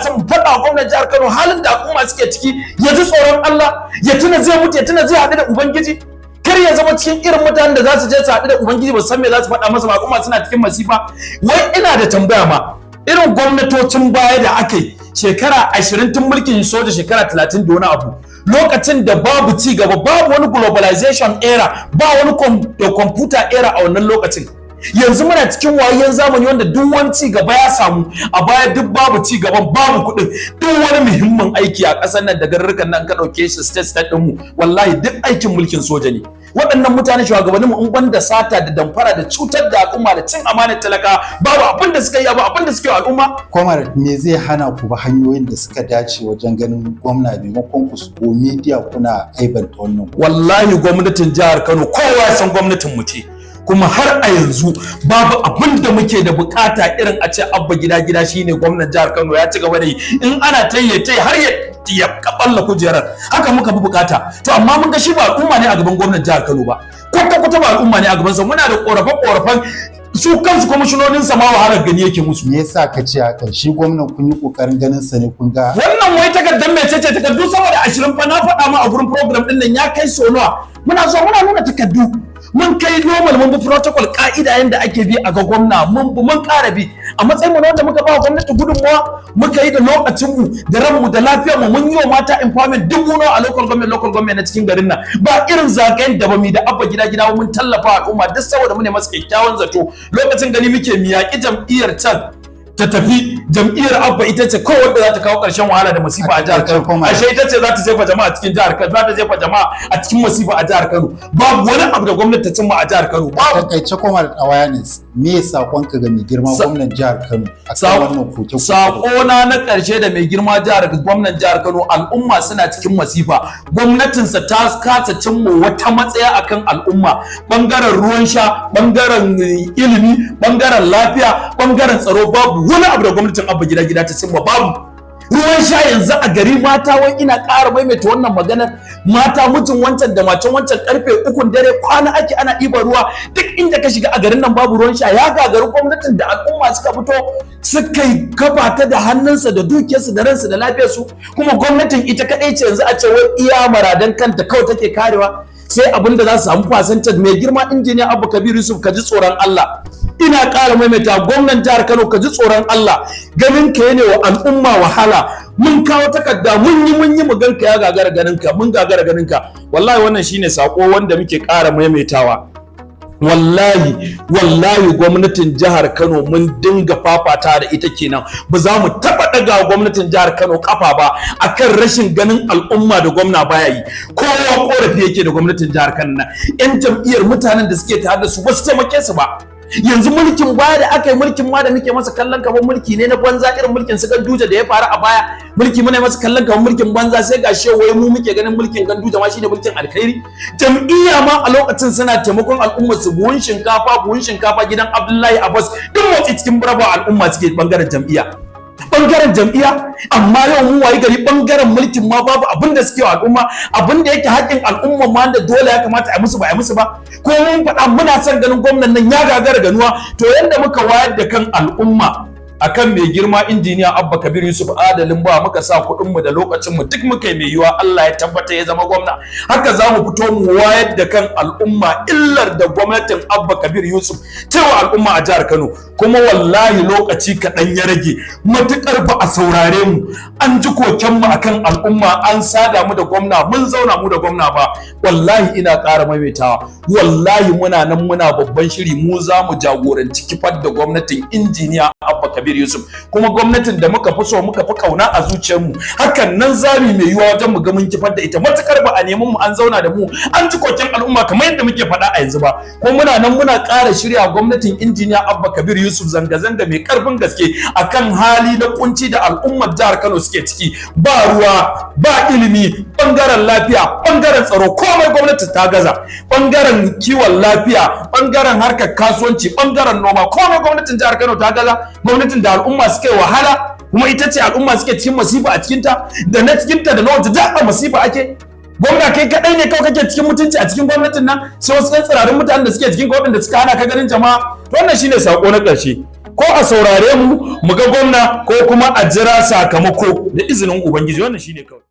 son mu faɗa wa gwamnatin jihar Kano halin da al'umma suke ciki, ya ji tsoron Allah, ya tuna zai mutu, ya tuna zai haɗu da ubangiji. Kar ya zama cikin irin mutanen da za su je su haɗu da ubangiji ba san me za su faɗa masa ba, al'umma suna cikin masifa. Wai ina da tambaya ma, irin gwamnatocin baya da aka yi shekara 20 tun mulkin soja, shekara 30 da wani abu, lokacin da babu ci gaba, babu wani globalization era, ba wani computer era a wannan lokacin. Yanzu muna cikin wayan zamani wanda duk wani ci gaba ya samu, a baya duk babu ci gaban, babu kuɗin. Duk wani muhimmin aiki a ƙasar nan da garurrukan nan ka ɗauke shi state ɗinmu, wallahi duk aikin mulkin soja ne. Waɗannan mutane shugabannin mu in banda sata da damfara da cutar da al'umma da cin amanar talaka, babu abin da suka yi, babu abin da suka yi al'umma. Kwamar, me zai hana ku ba hanyoyin da suka dace wajen ganin gwamna maimakon ku ko media kuna aibanta wannan? Wallahi gwamnatin jihar Kano kowa ya san gwamnatin mu ce. Kuma har a yanzu babu abin da muke da bukata irin a ce abba gida shine gwamnan jihar Kano ya ci gaba da yi, in ana tayyace har ya kaballa kujerar, haka muka bi bukata. To amma mun ga shi ba al'umma ne a gaban gwamnan jihar Kano ba, kwata ba al'umma ne a gaban sa. Muna da korafe su kansu kwamishinonin sa ma wahalar gani yake musu. Me yasa ka ce haka? Shi gwamnan kun yi kokarin ganin sa ne kun ga wannan wai takardar mece ce? Takardu saboda 20 fa na faɗa ma a gurin program din nan ya kai so nawa. Muna zo muna nuna takardu, mun kai normal, mun bi protocol ka'ida yanda ake bi a ga gwamna, mun ƙara bi a matsayin mu na wanda muka ba gwamnati gudunmawa, muka yi da lokacin mu da ranmu da lafiyar mu, mun yi wa mata empowerment dubu nawa a local government na cikin garin nan. Ba irin zagayen da ba mu da abba gida mun tallafa al'umma duk saboda mu ne masu kyakkyawan zato. Lokacin gani muke mu yaƙi jam'iyyar can ta tafi, jam'iyyar abba ita ce kawai wadda za ta kawo ƙarshen wahala da masifa a jihar Kano. Ashe ita ce za ta jefa jama'a cikin jihar Kano, za ta jefa jama'a a cikin masifa a jihar Kano. Babu wani abu da gwamnati ta cimma a jihar Kano. Takaice kuma da awareness, me sakonka ga mai girma gwamnan jihar Kano akan wannan koke? Sakona na ƙarshe da mai girma gwamnan jihar Kano, al'umma suna cikin masifa. Gwamnatinsa ta kasa cimma wata matsaya akan al'umma, bangaren ruwan sha, bangaren ilimi, bangaren lafiya, bangaren tsaro, babu wani abu da gwamnatin abba gida ta cimma, babu. Ruwan sha yanzu a gari mata, wai ina ƙara maimaita wannan maganar, mata mijin wancan da macen wancan karfe 3 dare kwana ake ana ɗiban ruwa. Duk inda ka shiga a garin nan babu ruwan sha. Ya gagari gwamnatin da al'umma suka fito suka yi kafa ta da hannunsa da dukiyarsu da ransu da lafiyarsu, kuma gwamnatin ita kaɗai ce yanzu a ce wai iya maradan kanta kawai take karewa, sai abin da za su samu percentage. Mai girma injiniya Abba Kabir Yusuf, ka ji tsoron Allah. Ina ƙara maimaita, gwamnan jihar Kano ka ji tsoron Allah, ganin ka ne wa al'umma wahala. Mun kawo takarda mun yi mu ganka ya gagara ganin ka, mun gagara ganin ka. Wallahi wannan shine sako wanda muke ƙara maimaitawa. Wallahi gwamnatin jihar Kano mun dinga fafata da ita kenan, ba za mu taba daga gwamnatin jihar Kano kafa ba akan rashin ganin al'umma da gwamna baya yi. Kowa korafi yake da gwamnatin jihar Kano nan, yan jam'iyyar mutanen da suke tare da su ba su taimake su ba. Yanzu mulkin baya da aka yi, mulkin ma da muke masa kallon kamar mulki ne na banza, irin mulkin su Ganduje da ya faru a baya, mulki muna masa kallon kamar mulkin banza, sai ga wai mu muke ganin mulkin Ganduje ma shine mulkin alkhairi. Jam'iyya ma a lokacin suna taimakon al'umma su, buhun shinkafa gidan Abdullahi Abbas, duk motsi cikin baraba al'umma suke bangaren jam'iyya. Amma yau mu wayi gari bangaren mulkin ma babu abin da suke wa al'umma, abin da yake haƙƙin al'umma ma da dole ya kamata a musu ba a musu ba. Ko mun faɗa muna son ganin gwamnan nan ya gagara ganuwa. To yanda muka wayar da kan al'umma akan mai girma injiniya Abba Kabir Yusuf adalin ba, muka sa kuɗin mu da lokacin mu duk muka yi mai yiwa Allah ya tabbata ya zama gwamna, haka za mu fito mu wayar da kan al'umma illar da gwamnatin Abba Kabir Yusuf cewa al'umma a jihar Kano. Kuma wallahi lokaci kaɗan ya rage, matuƙar ba a saurare mu, an ji koken mu akan al'umma, an sada mu da gwamna, mun zauna mu da gwamna ba. Wallahi ina ƙara maimaitawa, wallahi muna nan muna babban shiri, mu za mu jagoranci kifar da gwamnatin injiniya Abba Kabir Yusuf, kuma gwamnatin da muka fi so muka fi kauna a zuciyarmu, hakan nan zami mai yiwuwa wajen mu ga mun kifar da ita, matukar ba a neman mu an zauna da mu an ji koken al'umma kamar yadda muke faɗa a yanzu ba. Ko muna nan muna ƙara shirya gwamnatin injiniya Abba Kabir Yusuf zanga-zanga mai karfin gaske akan hali na kunci da al'ummar jihar Kano suke ciki, ba ruwa, ba ilimi, bangaren lafiya, bangaren tsaro, komai gwamnati ta gaza, bangaren kiwon lafiya, bangaren harkar kasuwanci, bangaren noma, komai gwamnatin jihar Kano ta gaza. Gwamnatin da al'umma suke wahala, kuma ita ce al'umma suke cikin masifa a cikinta, da na cikinta da na wata da a masifa ake. Gwamna kai kadai ne kawai kake cikin mutunci a cikin gwamnatin nan, sai wasu ɗan tsirarin mutanen da suke cikin waɗanda suka hana ka ganin jama'a. To wannan shine sako na ƙarshe. ko a saurare mu mu ga gwamna ko kuma a jira sakamako da izinin ubangiji. Wannan shine kawai.